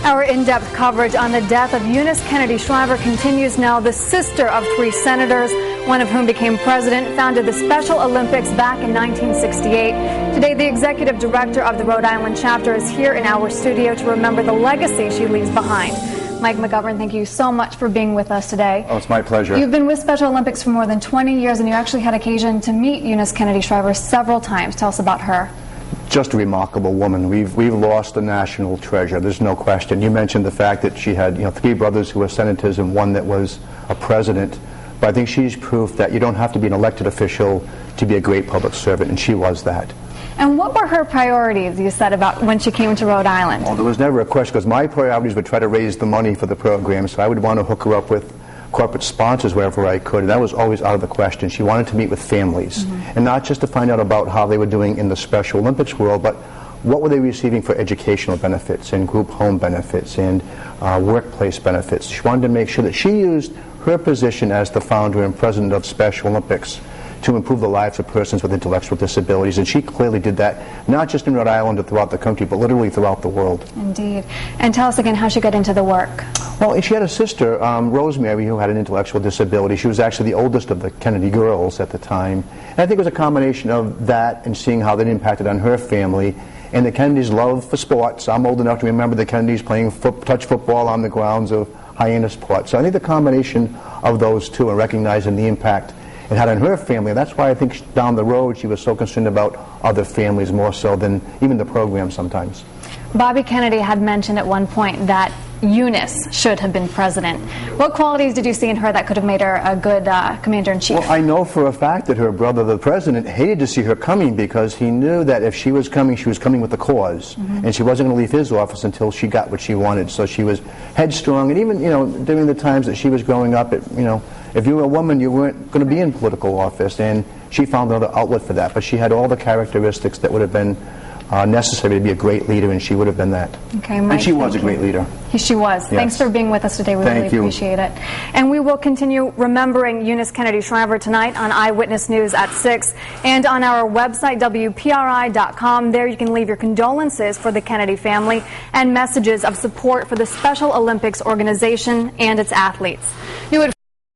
Our in-depth coverage on the death of Eunice Kennedy Shriver continues now. The sister of 3 senators, one of whom became president, founded the Special Olympics back in 1968. Today, the executive director of the Rhode Island chapter is here in our studio to remember the legacy she leaves behind. Mike McGovern, thank you so much for being with us today. Oh, it's my pleasure. You've been with Special Olympics for more than 20 years, and you actually had occasion to meet Eunice Kennedy Shriver several times. Tell us about her. Just a remarkable woman. We've lost a national treasure. There's no question. You mentioned the fact that she had 3 brothers who were senators and one that was a president. But I think she's proof that you don't have to be an elected official to be a great public servant, and she was that. And what were her priorities, you said, about when she came to Rhode Island? Well, there was never a question, because my priorities were try to raise the money for the program, so I would want to hook her up with corporate sponsors wherever I could, and that was always out of the question. She wanted to meet with families, and not just to find out about how they were doing in the Special Olympics world, but what were they receiving for educational benefits and group home benefits and workplace benefits. She wanted to make sure that she used her position as the founder and president of Special Olympics to improve the lives of persons with intellectual disabilities, and she clearly did that, not just in Rhode Island or throughout the country, but literally throughout the world. Indeed. And tell us again how she got into the work. Well, she had a sister, Rosemary, who had an intellectual disability. She was actually the oldest of the Kennedy girls at the time. And I think it was a combination of that and seeing how that impacted on her family and the Kennedys' love for sports. I'm old enough to remember the Kennedys playing touch football on the grounds of Hyannisport. So I think the combination of those two and recognizing the impact it had on her family, that's why I think down the road she was so concerned about other families more so than even the program sometimes. Bobby Kennedy had mentioned at one point that Eunice should have been president. What qualities did you see in her that could have made her a good commander-in-chief? Well, I know for a fact that her brother, the president, hated to see her coming because he knew that if she was coming with a cause, and she wasn't going to leave his office until she got what she wanted. So she was headstrong, and even during the times that she was growing up, if you were a woman, you weren't going to be in political office, and she found another outlet for that. But she had all the characteristics that would have been necessary to be a great leader, and she would have been that. Okay, Mike, and she was a great leader. She was. Yes. Thanks for being with us today. We really appreciate it. And we will continue remembering Eunice Kennedy Shriver tonight on Eyewitness News at 6 and on our website, WPRI.com. There you can leave your condolences for the Kennedy family and messages of support for the Special Olympics organization and its athletes.